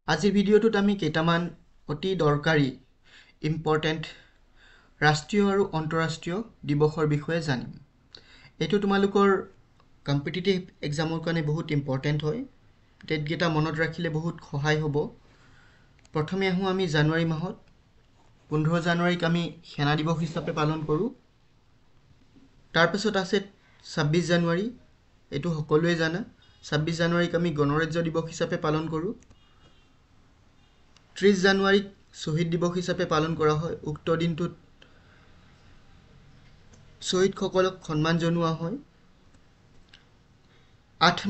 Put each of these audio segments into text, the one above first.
আজিৰ ভিডিঅ'টোত আমি কেইটামান অতি দৰকাৰী ইম্পৰ্টেণ্ট ৰাষ্ট্ৰীয় আৰু আন্তঃৰাষ্ট্ৰীয় দিৱসৰ বিষয়ে জানিম। এইটো তোমালোকৰ কম্পিটিটিভ এক্সামৰ কাৰণে বহুত ইম্পৰ্টেণ্ট হয়। ডেটকেইটা মনত ৰাখিলে বহুত সহায় হ'ব। প্ৰথমে আহোঁ আমি জানুৱাৰী মাহত 15 জানুৱাৰীক আমি সেনা দিৱস হিচাপে পালন কৰোঁ। তাৰপিছত আছে 26 জানুৱাৰী, এইটো সকলোৱে জানা। 26 জানুৱাৰীক আমি গণৰাজ্য দিৱস হিচাপে পালন কৰোঁ। 30 জানুৱাৰীক শ্বহীদ দিৱস হিচাপে পালন কৰা হয়। উক্ত দিনটোত শ্বহীদসকলক সন্মান জনোৱা হয়। 8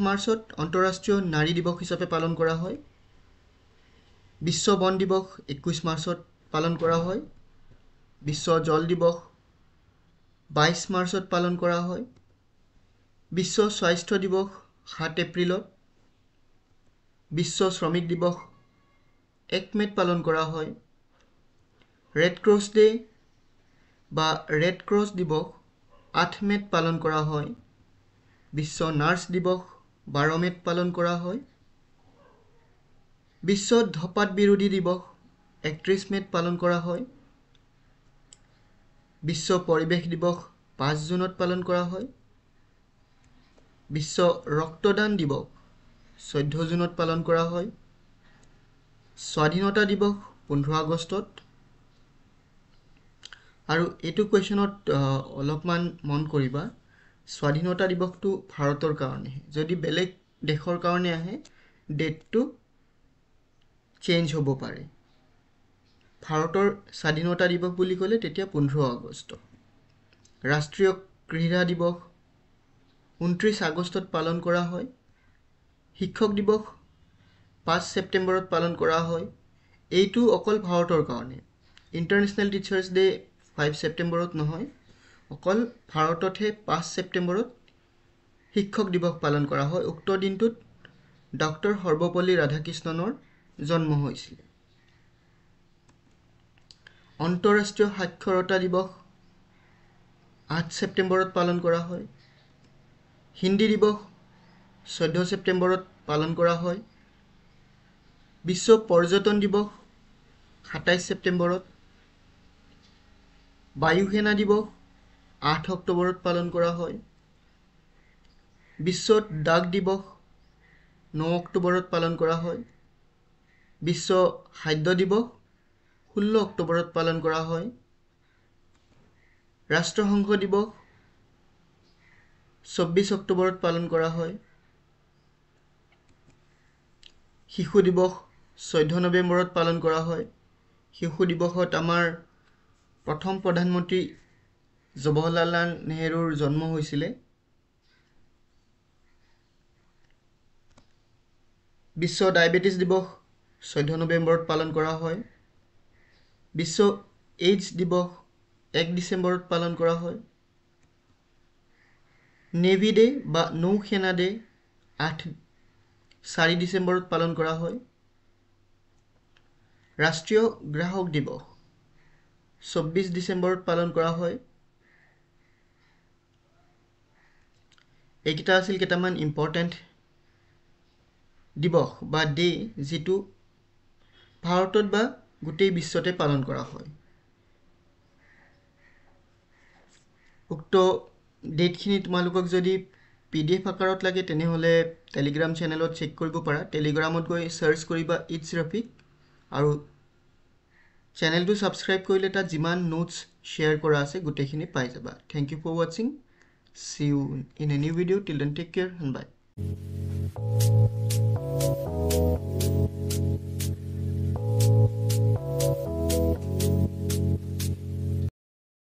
মাৰ্চত আন্তঃৰাষ্ট্ৰীয় নাৰী দিৱস হিচাপে পালন কৰা হয়। বিশ্ব বন দিৱস 21 মাৰ্চত পালন কৰা হয়। বিশ্ব জল দিৱস 22 মাৰ্চত পালন কৰা হয়। বিশ্ব স্বাস্থ্য দিৱস 7 এপ্ৰিলত। বিশ্ব শ্ৰমিক দিৱস 1 মে'ত পালন কৰা হয়। ৰেড ক্ৰছ ডে বা ৰেড ক্ৰছ দিৱস 8 মে'ত পালন কৰা হয়। বিশ্ব নাৰ্ছ দিৱস 12 মে'ত পালন কৰা হয়। বিশ্ব ধঁপাত বিৰোধী দিৱস 31 মে'ত পালন কৰা হয়। বিশ্ব পৰিৱেশ দিৱস 5 জুনত পালন কৰা হয়। বিশ্ব ৰক্তদান দিৱস 14 জুনত পালন কৰা হয়। স্বাধীনতা দিৱস 15 আগষ্টত। আৰু এইটো কুৱেশ্যনত অলপমান মন কৰিবা, স্বাধীনতা দিৱসটো ভাৰতৰ কাৰণেহে। যদি বেলেগ দেশৰ কাৰণে আহে ডেটটো চেঞ্জ হ'ব পাৰে। ভাৰতৰ স্বাধীনতা দিৱস বুলি ক'লে তেতিয়া 15 আগষ্ট। ৰাষ্ট্ৰীয় ক্ৰীড়া দিৱস 29 আগষ্টত পালন কৰা হয়। শিক্ষক দিৱস 5 ছেপ্টেম্বৰত পালন কৰা হয়। এইটো অকল ভাৰতৰ কাৰণে। ইণ্টাৰনেশ্যনেল টিচাৰ্ছ ডে 5 ছেপ্টেম্বৰত নহয়, অকল ভাৰততহে 5 ছেপ্টেম্বৰত শিক্ষক দিৱস পালন কৰা হয়। উক্ত দিনটোত ডক্টৰ সৰ্বপল্লী ৰাধাকৃষ্ণণৰ জন্ম হৈছিল। আন্তঃৰাষ্ট্ৰীয় সাক্ষৰতা দিৱস 8 ছেপ্টেম্বৰত পালন কৰা হয়। হিন্দী দিৱস 14 ছেপ্টেম্বৰত পালন কৰা হয়। বিশ্ব পৰ্যটন দিৱস 27 ছেপ্টেম্বৰত। বায়ু সেনা দিৱস 8 অক্টোবৰত পালন কৰা হয়। বিশ্ব ডাক দিৱস 9 অক্টোবৰত পালন কৰা হয়। বিশ্ব খাদ্য দিৱস 16 অক্টোবৰত পালন কৰা হয়। ৰাষ্ট্ৰসংঘ দিৱস 24 অক্টোবৰত পালন কৰা হয়। শিশু দিৱস 14 নৱেম্বৰত পালন কৰা হয়। শিশু দিৱসত আমাৰ প্ৰথম প্ৰধানমন্ত্ৰী জৱাহৰলাল নেহৰুৰ জন্ম হৈছিলে। বিশ্ব ডায়েবেটিছ দিৱস 14 নৱেম্বৰত পালন কৰা হয়। বিশ্ব এইডছ দিৱস 1 ডিচেম্বৰত পালন কৰা হয়। নেভি ডে বা নৌ সেনা ডে 4 ডিচেম্বৰত পালন কৰা হয়। ৰাষ্ট্ৰীয় গ্ৰাহক দিৱস 24 ডিচেম্বৰত পালন কৰা হয়। এইকেইটা আছিল কেইটামান ইম্পৰ্টেণ্ট দিৱস বা ডে যিটো ভাৰতত বা গোটেই বিশ্বতে পালন কৰা হয়। উক্ত ডেটখিনি তোমালোকক যদি PDF আকাৰত লাগে তেনেহ'লে টেলিগ্ৰাম চেনেলত চেক কৰিব পাৰা। টেলিগ্ৰামত গৈ চাৰ্চ কৰিবা ইটছ ৰফিক আৰু চেনেলটো ছাবস্ক্ৰাইব কৰিলে তাত যিমান নোটছ শ্বেয়াৰ কৰা আছে গোটেইখিনি পাই যাবা। থেংক ইউ ফৰ ৱাচিং। See you in a new video. Till then, take care and bye.